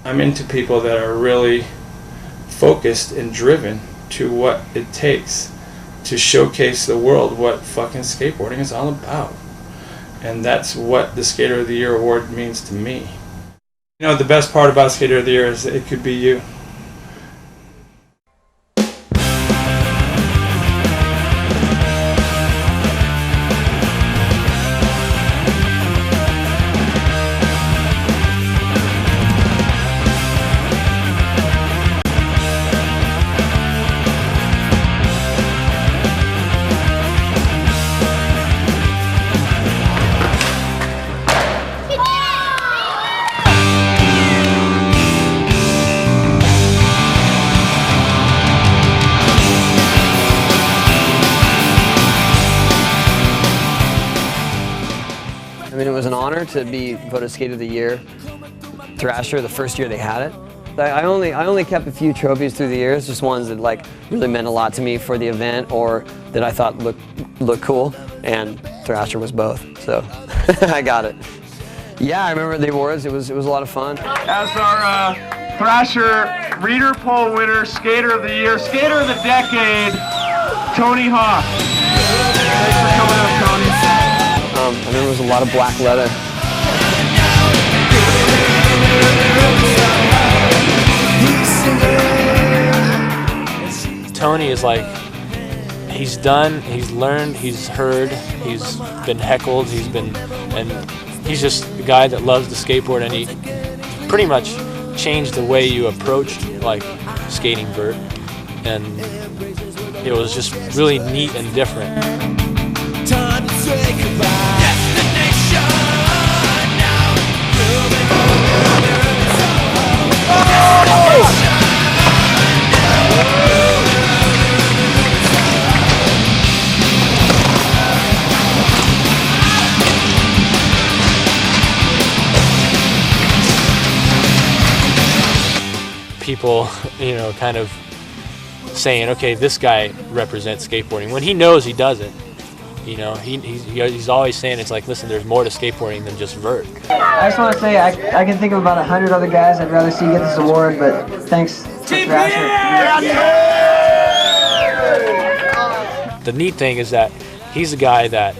I'm into people that are really focused and driven to what it takes to showcase the world what fucking skateboarding is all about. And that's what the Skater of the Year award means to me. You know, the best part about Skater of the Year is it could be you. I mean, it was an honor to be voted Skater of the Year, Thrasher, the first year they had it. I only kept a few trophies through the years, just ones that like really meant a lot to me for the event or that I thought looked cool, and Thrasher was both, so I got it. Yeah, I remember the awards. It was a lot of fun. As our Thrasher Reader Poll winner, Skater of the Year, Skater of the Decade, Tony Hawk. Thanks for coming up, Tony. I remember there was a lot of black leather. Tony is like, he's done, he's learned, he's heard, he's been heckled, and he's just the guy that loves the skateboard, and he pretty much changed the way you approached like skating vert, and it was just really neat and different. Time to say goodbye. Destination now. People, you know, kind of saying, okay, this guy represents skateboarding, when he knows he doesn't. You know, he's always saying, it's like, listen, there's more to skateboarding than just vert. I just want to say I can think of about 100 other guys I'd rather see get this award, but thanks to Thrasher. The neat thing is that he's a guy that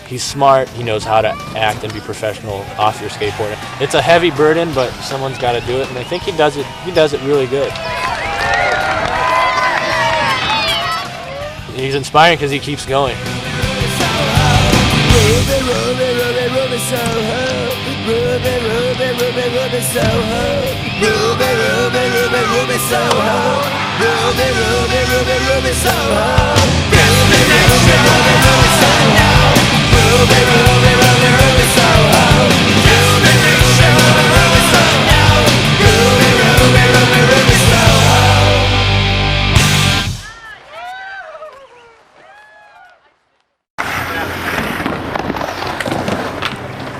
he's smart, he knows how to act and be professional off your skateboard. It's a heavy burden, but someone's got to do it, and I think he does it really good. He's inspiring because he keeps going. Ruby, Ruby, Ruby, Ruby, Soho. Ruby, Ruby, Ruby, Ruby, Soho. Ruby, Ruby, Ruby, Ruby, Soho. Ruby, Ruby, Ruby, Ruby, Soho. Ruby, Ruby, Ruby, Ruby, Soho. Ruby, Ruby, Ruby, Ruby, Soho. Ruby, Ruby, Ruby, Ruby, Soho. Ruby, Ruby, Ruby, Ruby, Soho.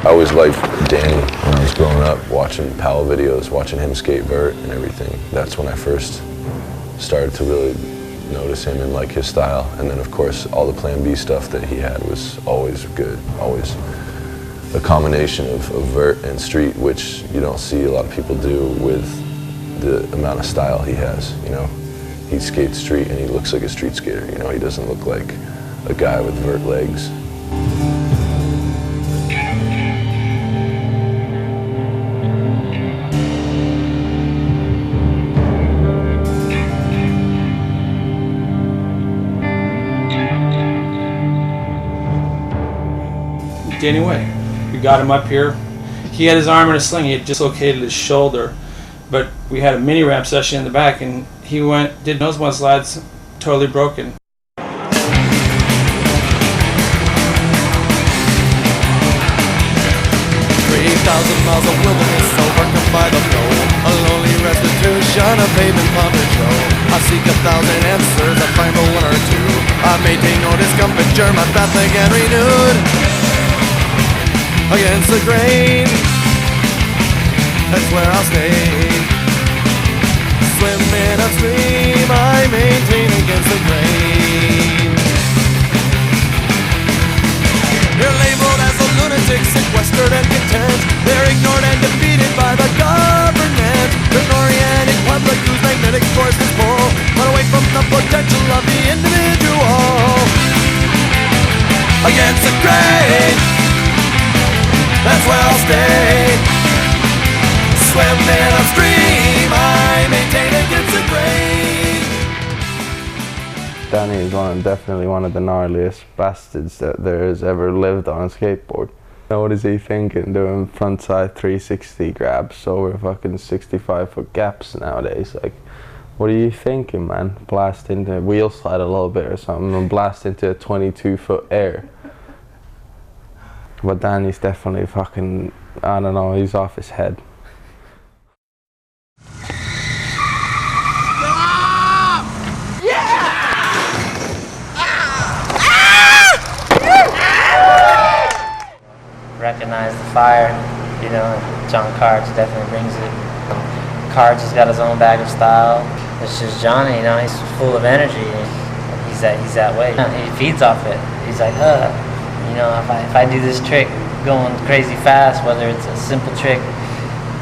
I always liked Danny when I was growing up, watching Powell videos, watching him skate vert and everything. That's when I first started to really notice him and like his style. And then of course all the Plan B stuff that he had was always good, always a combination of vert and street, which you don't see a lot of people do with the amount of style he has, you know. He skates street and he looks like a street skater, you know. He doesn't look like a guy with vert legs. Danny Way. We got him up here. He had his arm in a sling. He had dislocated his shoulder, but we had a mini ramp session in the back, and he did nosebone slides, totally broken. 3,000 miles of wilderness overcome by the flow. A lonely restitution, a pavement patrol. I seek 1,000 answers, I find but one or two. I maintain no discomfiture, my path again renewed. Against the grain, that's where I'll stay. Swimming upstream, I maintain against the grain. You're labeled as a lunatic, sequestered and content. They're ignored and defeated by the government. great. That's where I'll stay. Swimming upstream, I maintain against the grain. Danny is definitely one of the gnarliest bastards that there has ever lived on a skateboard. What is he thinking, doing frontside 360 grabs over fucking 65-foot gaps nowadays? Like, what are you thinking, man? Blast into wheel slide a little bit or something and blast into a 22-foot air. But Danny's definitely fucking, I don't know, he's off his head. Recognize the fire, you know. John Cards definitely brings it. Cards has got his own bag of style. It's just Johnny, you know, he's full of energy. He's that way. He feeds off it. He's like, you know, if I do this trick going crazy fast, whether it's a simple trick,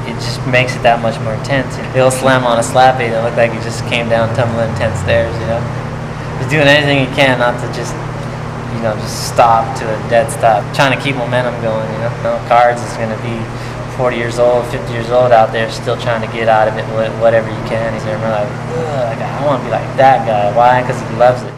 it just makes it that much more intense. He'll slam on a slappy that look like he just came down tumbling 10 stairs, you know. He's doing anything he can not to just, you know, just stop to a dead stop. Trying to keep momentum going, you know. Cards is going to be 40 years old, 50 years old out there still trying to get out of it whatever you can. He's never like, I want to be like that guy. Why? Because he loves it.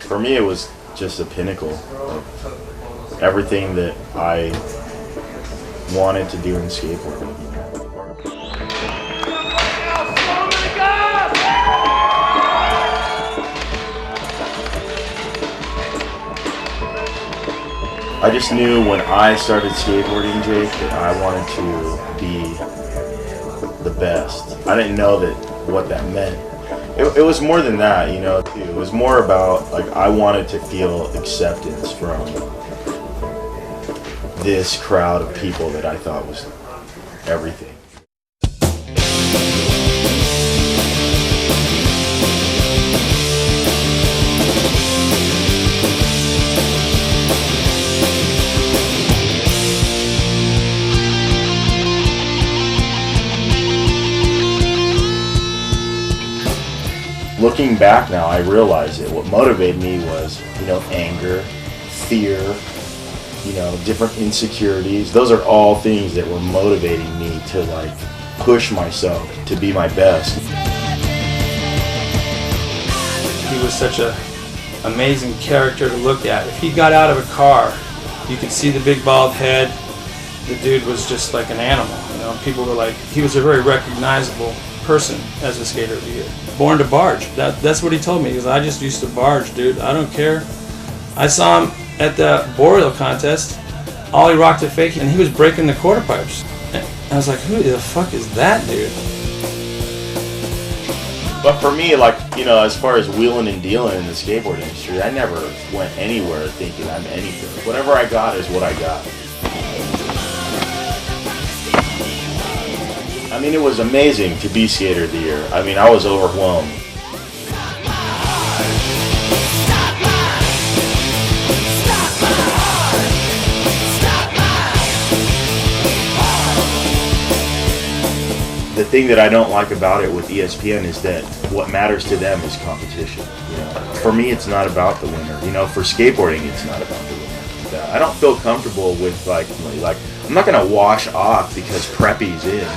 For me, it was just a pinnacle of everything that I wanted to do in skateboarding. I just knew when I started skateboarding, Jake, that I wanted to be the best. I didn't know what that meant. It was more than that, you know. It was more about, like, I wanted to feel acceptance from this crowd of people that I thought was everything. Looking back now, I realize that what motivated me was, you know, anger, fear, you know, different insecurities. Those are all things that were motivating me to, like, push myself to be my best. He was such an amazing character to look at. If he got out of a car, you could see the big bald head. The dude was just like an animal, you know. People were like, he was a very recognizable person as a skater of the year. Born to barge. That's what he told me. He goes, I just used to barge, dude. I don't care. I saw him at the Boreal contest. Ollie rocked a fake, and he was breaking the quarter pipes. And I was like, who the fuck is that dude? But for me, like, you know, as far as wheeling and dealing in the skateboard industry, I never went anywhere thinking I'm anything. Whatever I got is what I got. I mean, it was amazing to be Skater of the Year. I mean, I was overwhelmed. The thing that I don't like about it with ESPN is that what matters to them is competition. You know, for me, it's not about the winner. You know, for skateboarding, it's not about the winner. I don't feel comfortable with like I'm not gonna wash off because Preppy's in.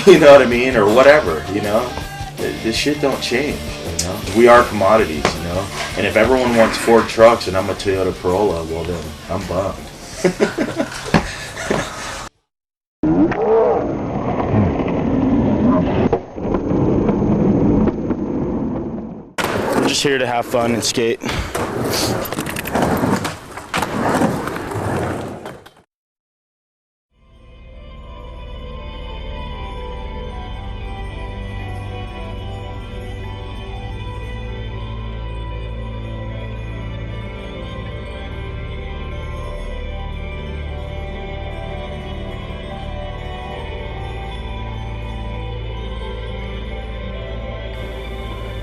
You know what I mean, or whatever. You know, this shit don't change. You know, we are commodities. You know, and if everyone wants Ford trucks and I'm a Toyota Corolla, well then I'm bummed. I'm just here to have fun and skate.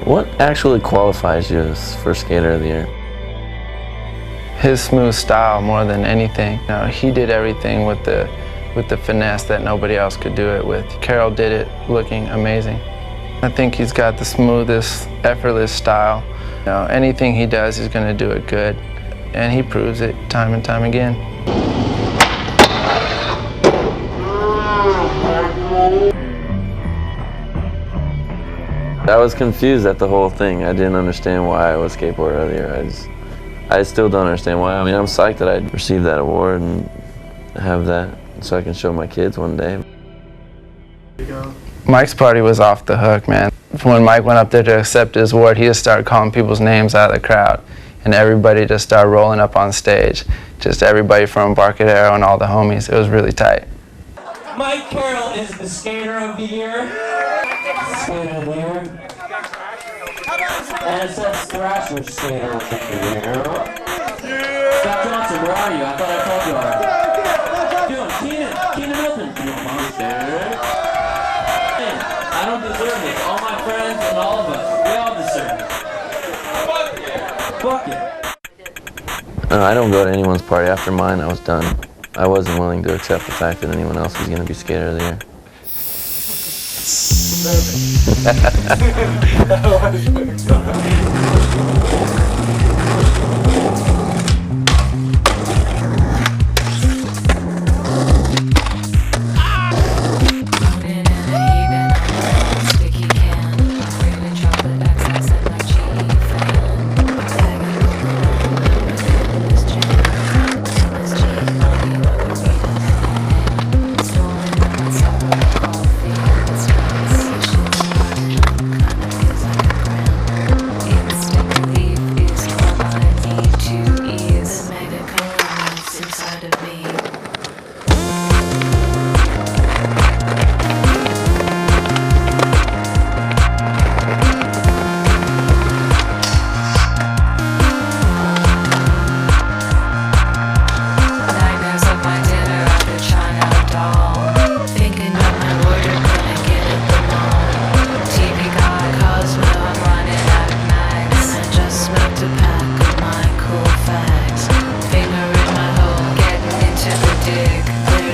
What actually qualifies you as first Skater of the Year? His smooth style more than anything. You know, he did everything with the finesse that nobody else could do it with. Carroll did it looking amazing. I think he's got the smoothest, effortless style. You know, anything he does, he's going to do it good, and he proves it time and time again. I was confused at the whole thing. I didn't understand why I was Skateboarder of the Year. I still don't understand why. I mean, I'm psyched that I received that award and have that so I can show my kids one day. Mike's party was off the hook, man. When Mike went up there to accept his award, he just started calling people's names out of the crowd, and everybody just started rolling up on stage. Just everybody from Barcadero and all the homies. It was really tight. Mike Carroll is the Skater of the Year. Skater of the Year. And it says Thrasher Skater of the Year. Scott Johnson, where are you? I thought I told you already. What are you doing? Keenan Milton. Come on, monster. I don't deserve this. All my friends and all of us, we all deserve it. Fuck it. I don't go to anyone's party. After mine, I was done. I wasn't willing to accept the fact that anyone else was going to be Skater of the Year.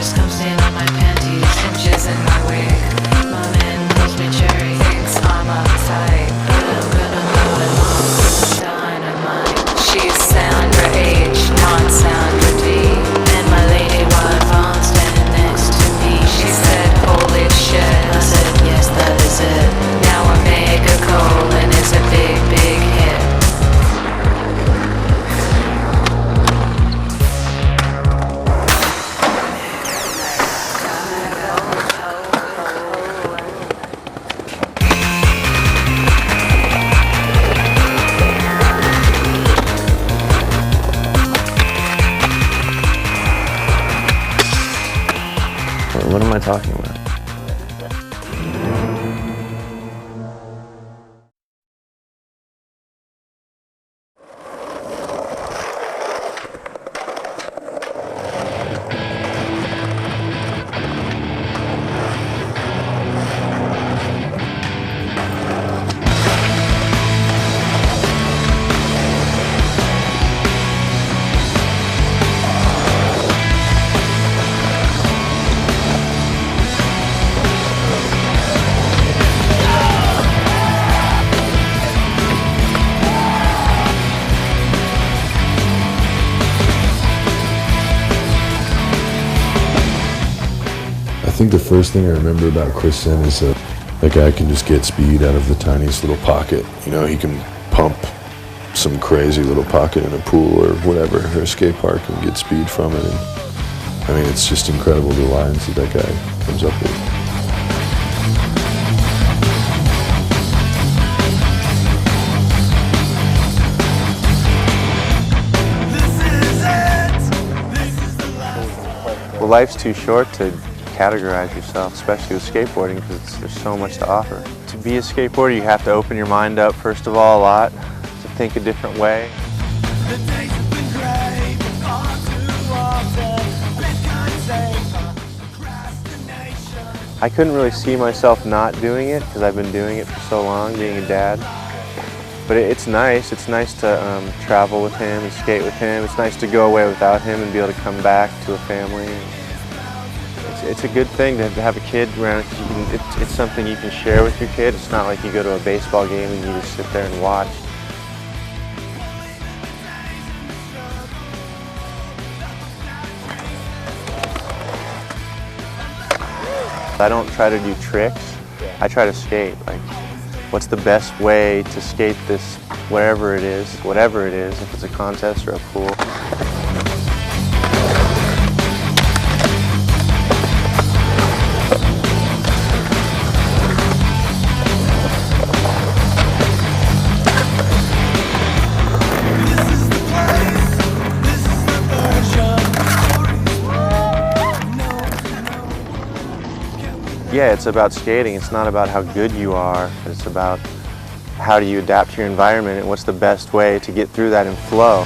just comes in on my panties, cinches in my wig. My man calls me cherry, thinks I'm uptight, but I'm gonna blow him off. Dynamite. She's Sandra H, not Sandra D. And my lady wife on standing next to me. She said, holy shit. I said, yes, that is it. Now I make a call and it's a big, big hit. What am I talking about? I think the first thing I remember about Chris Sen is that guy can just get speed out of the tiniest little pocket. You know, he can pump some crazy little pocket in a pool or whatever, or a skate park, and get speed from it. And, I mean, it's just incredible the lines that guy comes up with. Well, life's too short to categorize yourself, especially with skateboarding, because there's so much to offer. To be a skateboarder, you have to open your mind up, first of all, a lot, to think a different way. I couldn't really see myself not doing it, because I've been doing it for so long, being a dad. But it's nice. It's nice to travel with him and skate with him. It's nice to go away without him and be able to come back to a family. It's a good thing to have a kid around. It's something you can share with your kid. It's not like you go to a baseball game and you just sit there and watch. I don't try to do tricks. I try to skate. Like, what's the best way to skate this, whatever it is, if it's a contest or a pool. Yeah, it's about skating. It's not about how good you are. It's about how do you adapt to your environment and what's the best way to get through that and flow.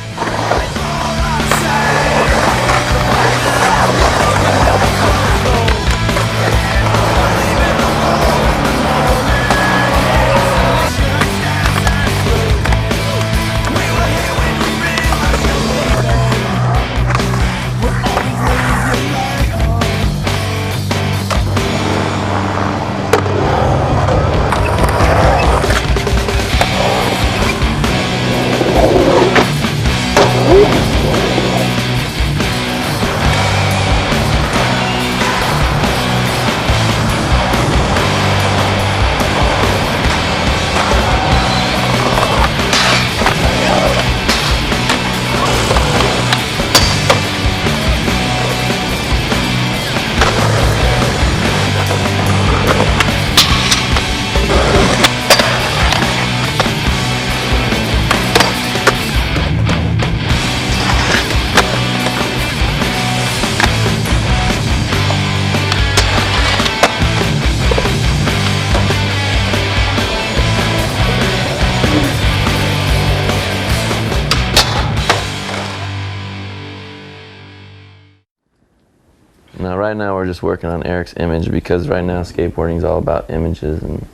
Now, right now we're just working on Eric's image, because right now skateboarding is all about images, and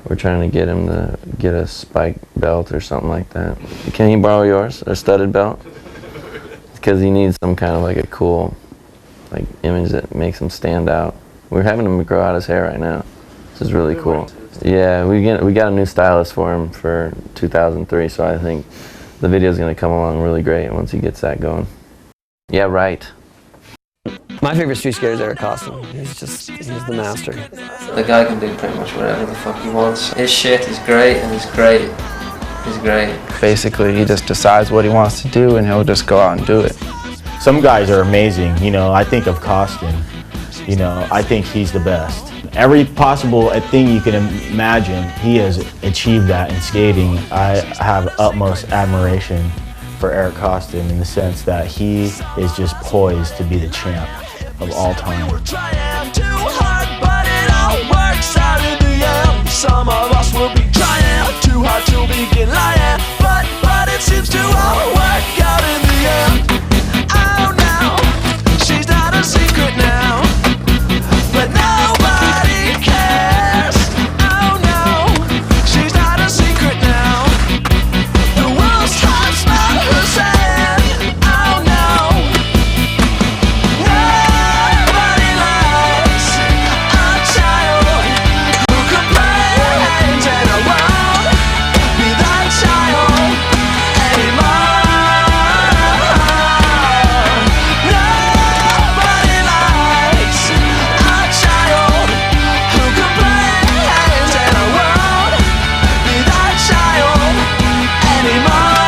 we're trying to get him to get a spike belt or something like that. Can he borrow yours, a studded belt? Because he needs some kind of like a cool like image that makes him stand out. We're having him grow out his hair right now. This is really cool. Yeah, we got a new stylist for him for 2003, so I think the video is going to come along really great once he gets that going. Yeah, right. My favorite street skater is Eric Costin. He's the master. The guy can do pretty much whatever the fuck he wants. His shit is great, and he's great. He's great. Basically, he just decides what he wants to do, and he'll just go out and do it. Some guys are amazing. You know, I think of Costin. You know, I think he's the best. Every possible thing you can imagine, he has achieved that in skating. I have utmost admiration for Eric Costin in the sense that he is just poised to be the champ of all time. Some of us will be trying too hard to begin lying, but it seems to all work out in the end. Oh no, she's not a secret now, but nobody cares. Oh no, she's not a secret now. The world's heart's not her saying. Oh no, nobody likes a child who complains and I won't be that child anymore. Nobody likes a child who complains and I won't be that child anymore.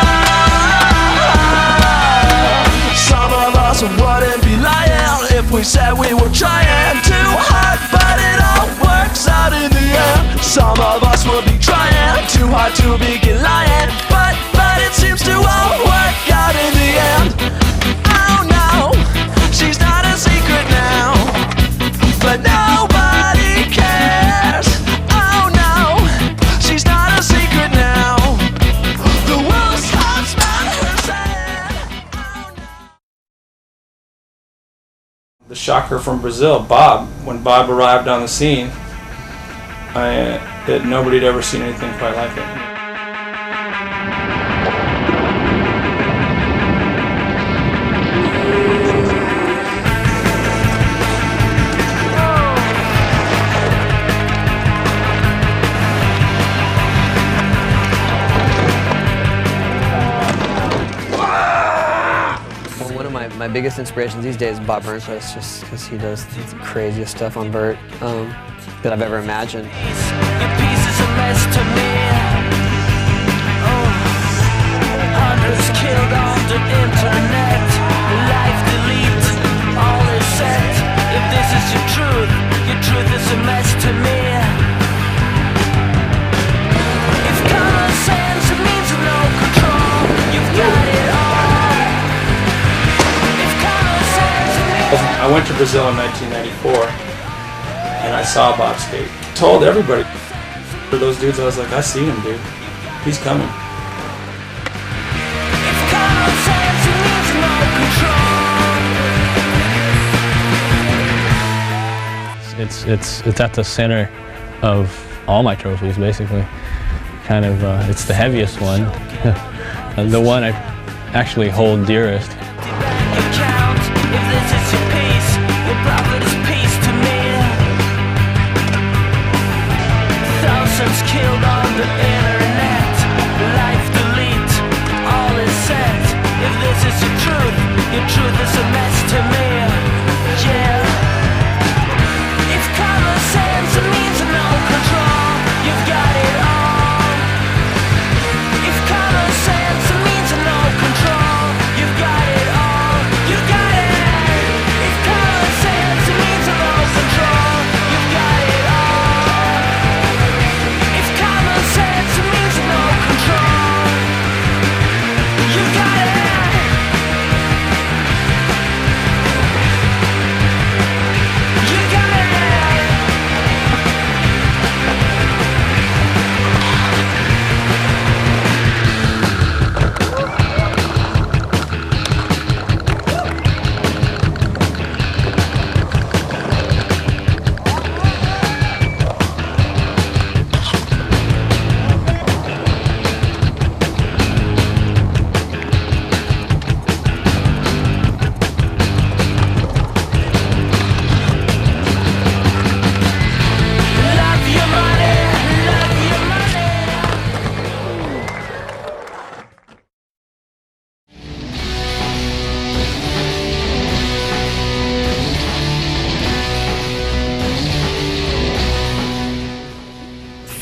Some of us wouldn't be lying if we said we were trying too hard, but it all works out in the end. Some of us will be trying too hard to begin lying, but it seems to all work out in the end. Oh no, she's not a secret now, but nobody cares. Oh no, she's not a secret now. The world's heart's not her saying. The shocker from Brazil, Bob, when Bob arrived on the scene, nobody had ever seen anything quite like it. One of my biggest inspirations these days is Bob Burnquist, just because he does the craziest stuff on vert that I've ever imagined. Your piece is a mess to me. Hundreds killed on the internet. Life delete, all is set. If this is your truth is a mess to me. If common sense means no control, you've got it all. If common sense means I went to Brazil in 1994, and I saw Bob skate. Told everybody, for those dudes, I was like, I see him, dude. He's coming. if common sense means no control. It's at the center of all my trophies, basically. Kind of, it's the heaviest one, the one I actually hold dearest. Count if this is your peace, your profit is peace to me. Thousands killed on the internet. Life delete, all is set. If this is your truth is a mess to me. Yeah. If common sense means no control, you've got it all. If common sense means no control, you've got it all. You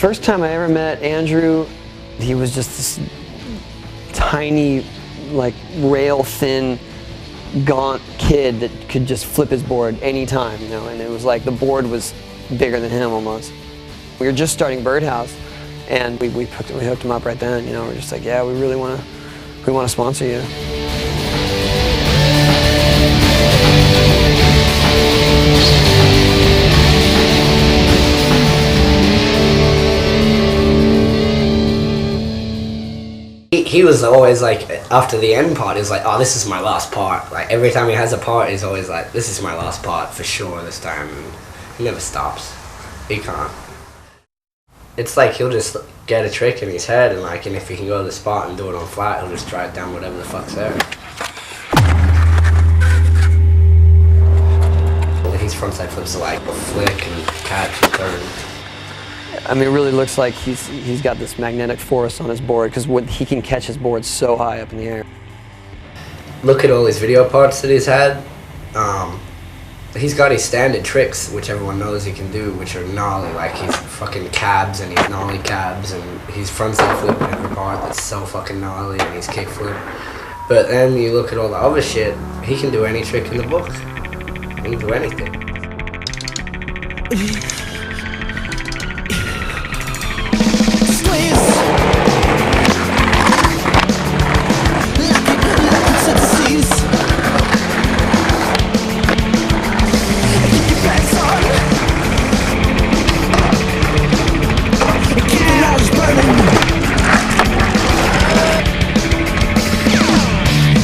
first time I ever met Andrew, he was just this tiny, like rail-thin, gaunt kid that could just flip his board anytime, you know, and it was like the board was bigger than him almost. We were just starting Birdhouse, and we hooked him up right then, you know, we're just like, yeah, we really want to sponsor you. He was always like, after the end part, he was like, oh, this is my last part. Like, every time he has a part, he's always like, this is my last part for sure this time. And he never stops. He can't. It's like he'll just get a trick in his head, and like, and if he can go to the spot and do it on flat, he'll just try it down whatever the fuck's there. His frontside flips are like flick and catch and turn. I mean, it really looks like he's got this magnetic force on his board because he can catch his board so high up in the air. Look at all his video parts that he's had. He's got his standard tricks, which everyone knows he can do, which are gnarly, like his fucking cabs and his gnarly cabs and his frontside flip in every part that's so fucking gnarly, and his kick flip. But then you look at all the other shit, he can do any trick in the book. He can do anything.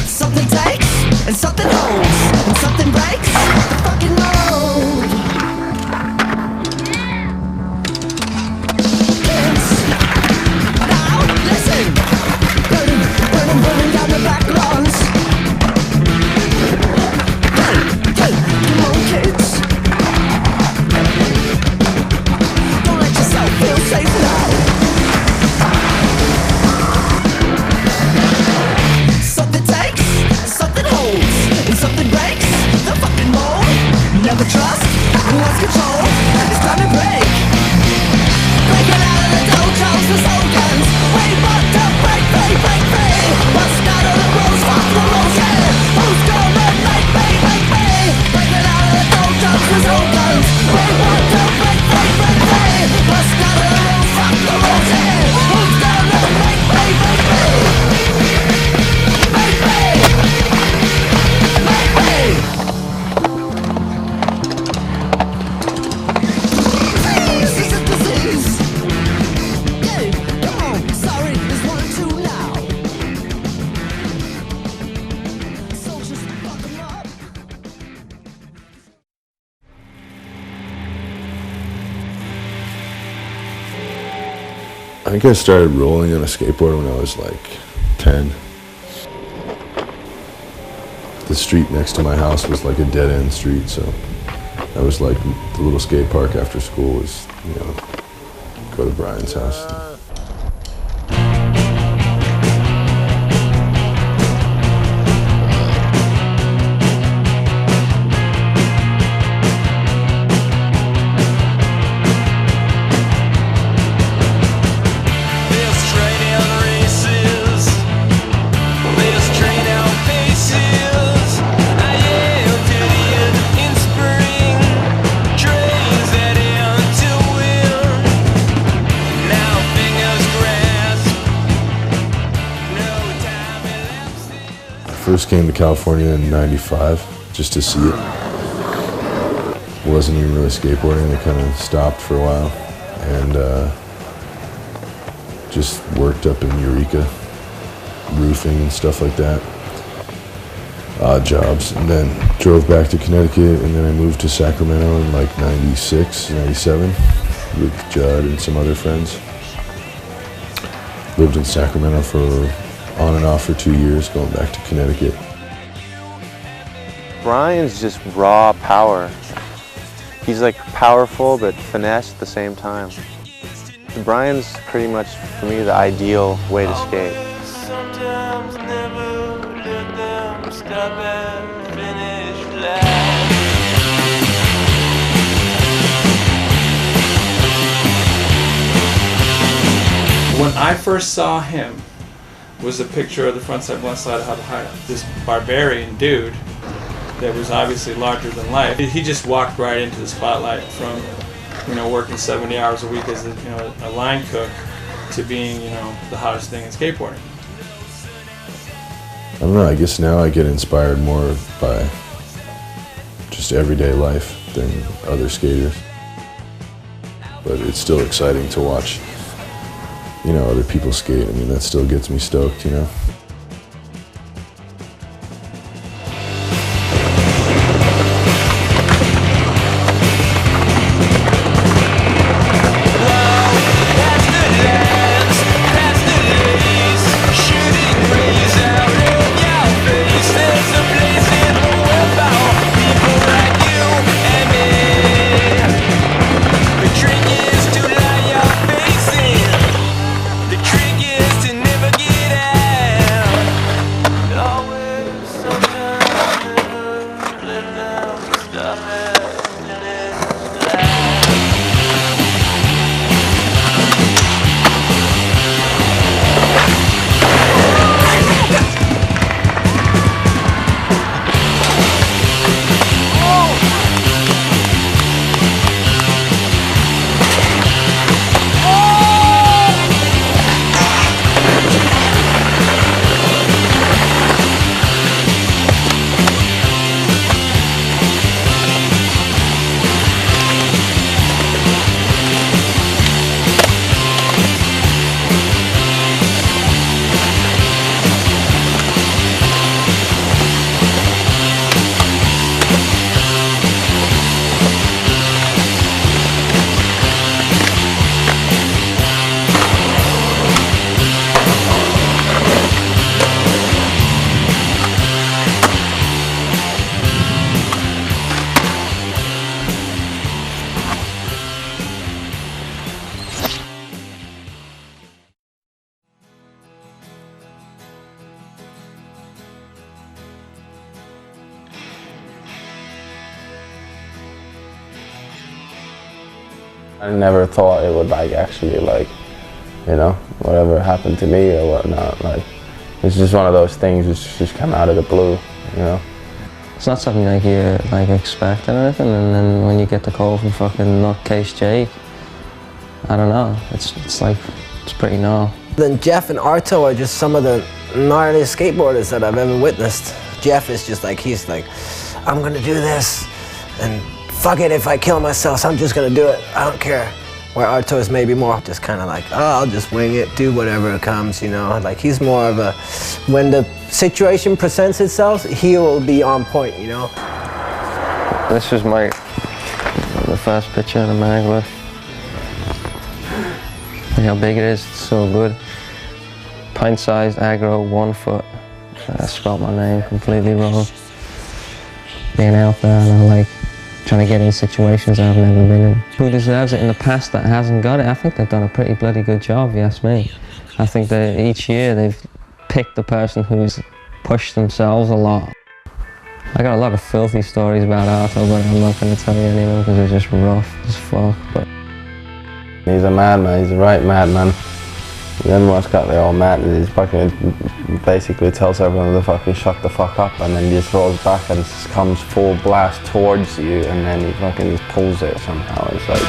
Something takes and something holds and something breaks the fucking mold. Now listen, burning down the back lawns. Come on, kids, don't let yourself feel safe now. Something takes, something holds, and something breaks the fucking mold. Never trust, who wants control? It's time to break. Breaking out of the dojos with soul guns. We want to break free, break free. Bust out of the rules, fuck the rules, yeah. Who's gonna make me, make me? Breaking out of the dojos with soul guns. We want to break free, break free. Bust out of the rules, fuck the rules, yeah. Who's gonna make me, make me? I think I started rolling on a skateboard when I was like 10. The street next to my house was like a dead-end street, so I was like, the little skate park after school was, you know, go to Brian's house. First came to California in '95 just to see it. Wasn't even really skateboarding. I kind of stopped for a while and just worked up in Eureka, roofing and stuff like that. Odd jobs, and then drove back to Connecticut, and then I moved to Sacramento in like '96, '97 with Judd and some other friends. Lived in Sacramento for on and off for 2 years, going back to Connecticut. Brian's just raw power. He's like powerful but finesse at the same time. Brian's pretty much, for me, the ideal way to skate. Sometimes never let them stop and finish life. When I first saw him, was a picture of the front side, one side of how to hideout. This barbarian dude that was obviously larger than life. He just walked right into the spotlight from, you know, working 70 hours a week as a, you know, a line cook to being, you know, the hottest thing in skateboarding. I don't know, I guess now I get inspired more by just everyday life than other skaters. But it's still exciting to watch, you know, other people skate. I mean, that still gets me stoked, you know. I never thought it would like actually like, you know, whatever happened to me or whatnot, like it's just one of those things which just come out of the blue, you know. It's not something like you like expect or anything, and then when you get the call from fucking nutcase Jake, I don't know, it's like, it's pretty gnarly. Then Jeff and Arto are just some of the gnarliest skateboarders that I've ever witnessed. Jeff is just like, he's like, I'm gonna do this, and fuck it, if I kill myself, I'm just gonna do it, I don't care. Where Arto is maybe more just kind of like, oh, I'll just wing it, do whatever comes, you know. Like he's more of a, when the situation presents itself, he will be on point, you know. This is the first picture of the mag with. Look how big it is, it's so good. Pint-sized aggro, 1 foot. I spelled my name completely wrong. Being out there and I'm like, trying to get in situations I've never been in. Who deserves it in the past that hasn't got it? I think they've done a pretty bloody good job, if you ask me. I think that each year they've picked the person who's pushed themselves a lot. I got a lot of filthy stories about Arto, but I'm not going to tell you any of them because they're just rough as fuck. But he's a madman, he's a right madman. Everyone's got their own madness. He's fucking basically tells everyone to fucking shut the fuck up, and then he just rolls back and just comes full blast towards you, and then he fucking just pulls it somehow. It's like,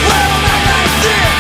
Well, not like this.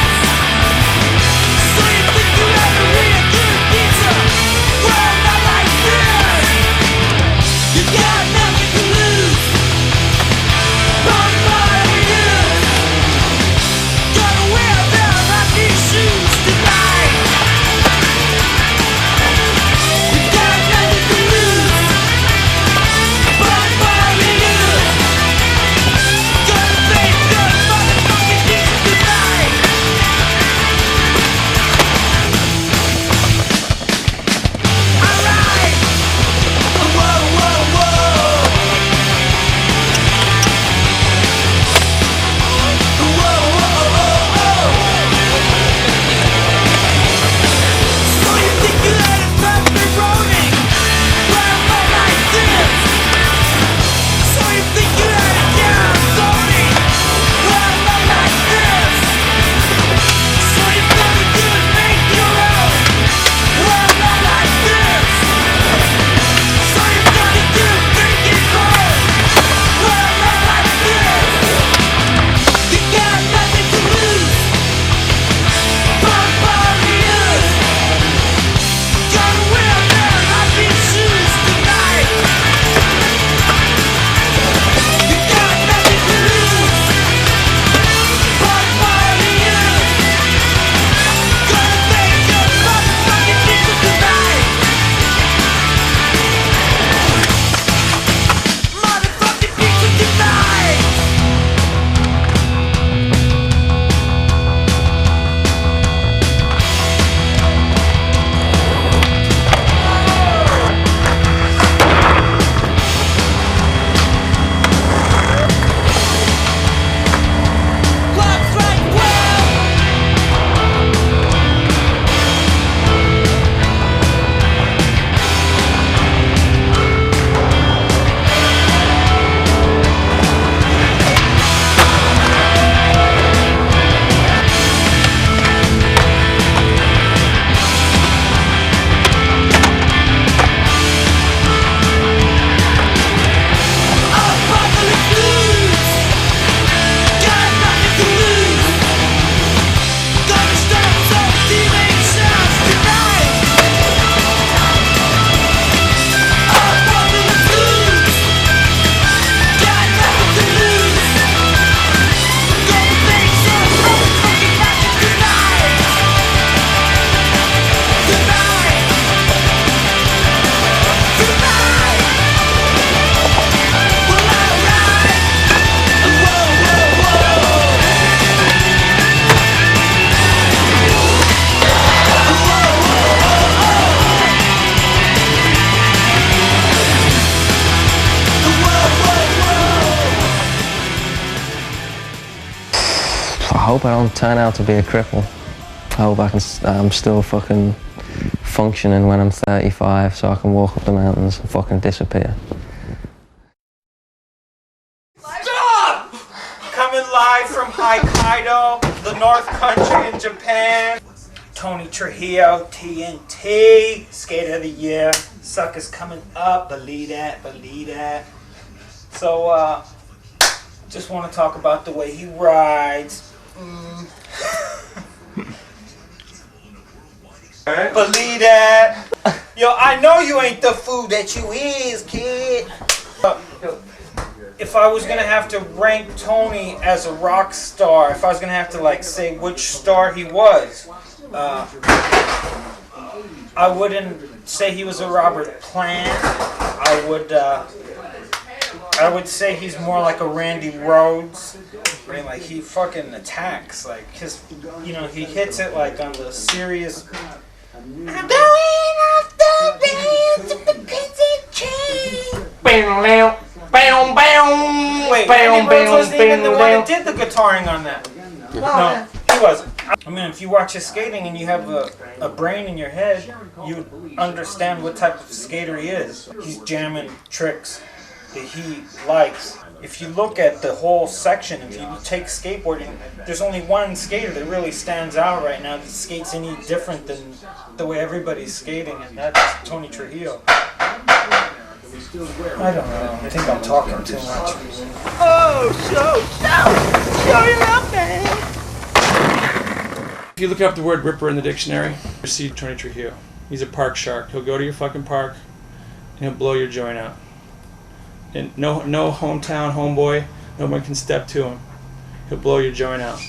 I hope I don't turn out to be a cripple. I hope I'm still fucking functioning when I'm 35 so I can walk up the mountains and fucking disappear. Stop! Coming live from Hokkaido, the North Country in Japan. Tony Trujillo, TNT, Skater of the Year. Sucker's coming up, believe that, believe that. So, just want to talk about the way he rides. Believe that. Yo, I know you ain't the fool that you is, kid. If I was gonna have to rank Tony as a rock star, if I was gonna have to like say which star he was, I wouldn't say he was a Robert Plant. I would say he's more like a Randy Rhoads. Right? Like he fucking attacks. Like his, you know, he hits it like on the serious. I'm going off the rails of the peasant train. Wait, Randy Rhoads wasn't even the one that did the guitaring on that. No, he wasn't. I mean, if you watch his skating and you have a brain in your head, you would understand what type of skater he is. He's jamming tricks that he likes. If you look at the whole section, if you take skateboarding, there's only one skater that really stands out right now that skates any different than the way everybody's skating, and that's Tony Trujillo. I don't know. I think I'm talking too much. Oh, show your up, man. If you look up the word ripper in the dictionary, you see Tony Trujillo. He's a park shark. He'll go to your fucking park and he'll blow your joint out. And no hometown homeboy, no one can step to him. He'll blow your joint out.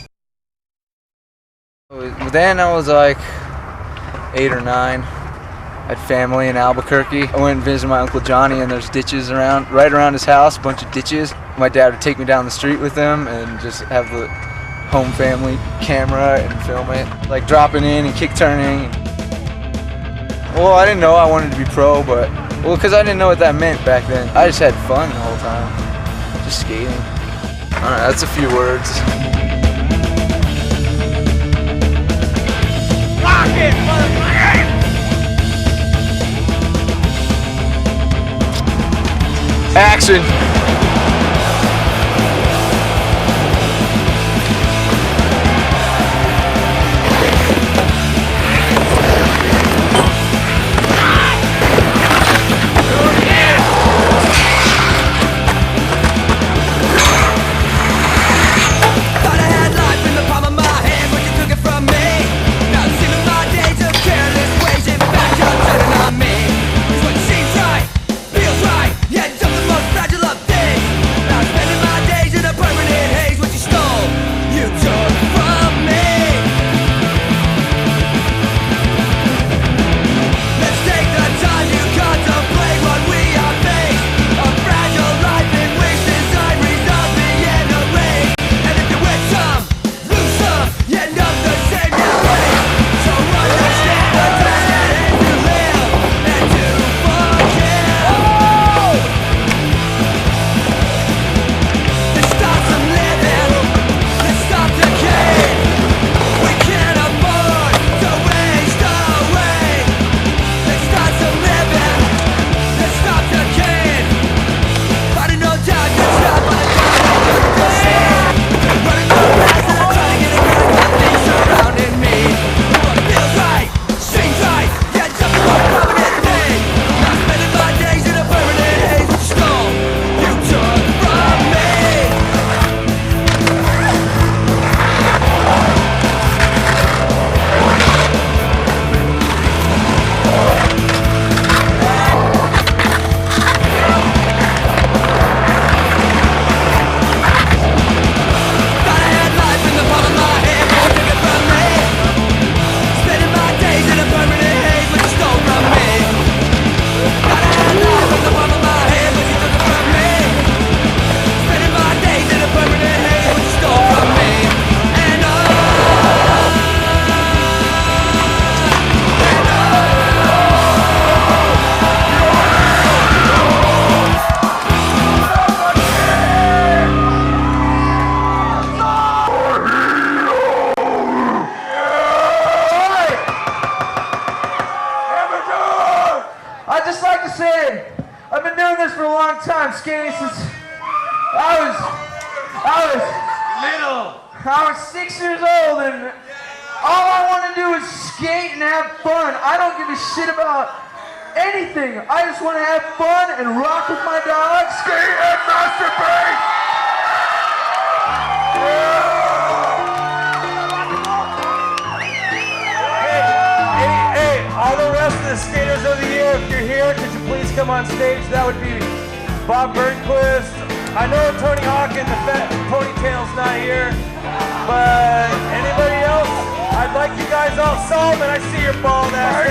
Then I was like 8 or 9. I had family in Albuquerque. I went and visited my Uncle Johnny, and there's ditches around, right around his house, a bunch of ditches. My dad would take me down the street with him and just have the home family camera and film it. Like dropping in and kick turning. Well, I didn't know I wanted to be pro, but, well, because I didn't know what that meant back then. I just had fun the whole time, just skating. All right, that's a few words. Rock it, motherfucker! Action! Feels right, yeah, just the most fragile of time skating since I was little. I was 6 years old, and all I want to do is skate and have fun. I don't give a shit about anything. I just want to have fun and rock with my dog, skate and masturbate. Hey, all the rest of the skaters of the year, if you're here, could you please come on stage? That would be Bob Burnquist. I know Tony Hawk and the fat ponytail's not here, but anybody else? I'd like you guys all. Solomon, I see your bald ass.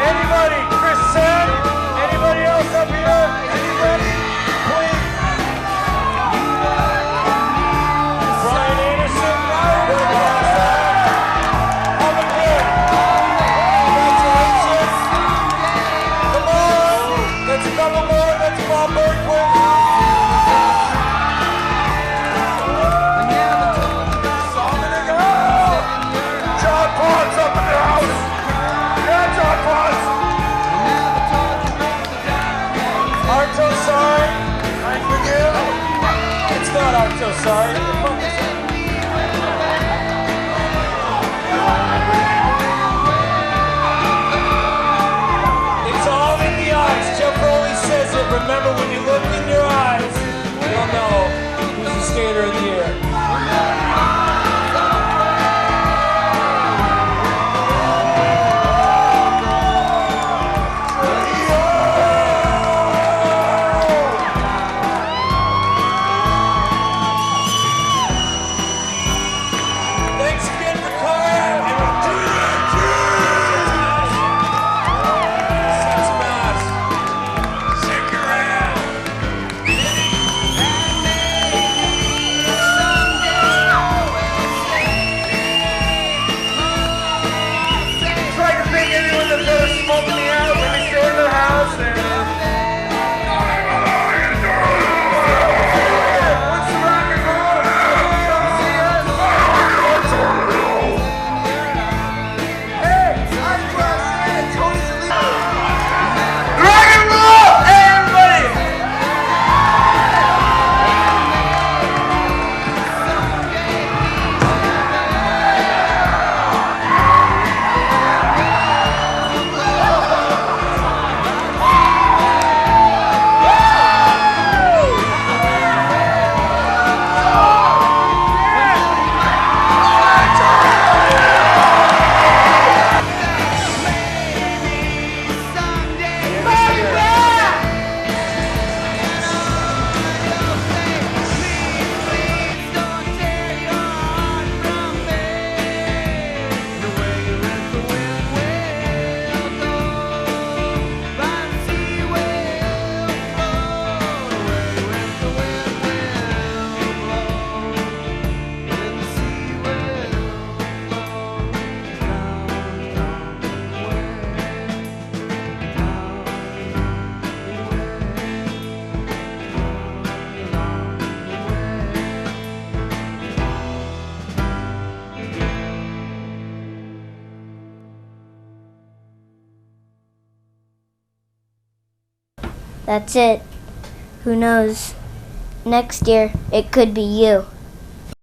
Anybody? Chris Sen? Anybody else up here? Anybody? Please. Brian Anderson. Congratulations. Come on. That's a couple more. That's Bob Burnquist. John Potts up in the house. Yeah, John Potts. Arto, sorry. I forgive. It's not Arto, sorry. What the fuck is that? It's all in the eyes. Jeff Foley says it. Remember, when you look in your eyes, you'll know who's the skater of the year. Thanks again for coming, and we'll do it. Sense mass. Shake your ass. Try to think anyone that's ever smoked me out when we stay in the house and what's the rock and roll? Come see us. Hey, I'm Russ and Tony's elite. Rock and roll! Hey, everybody! That's it. Who knows? Next year, it could be you.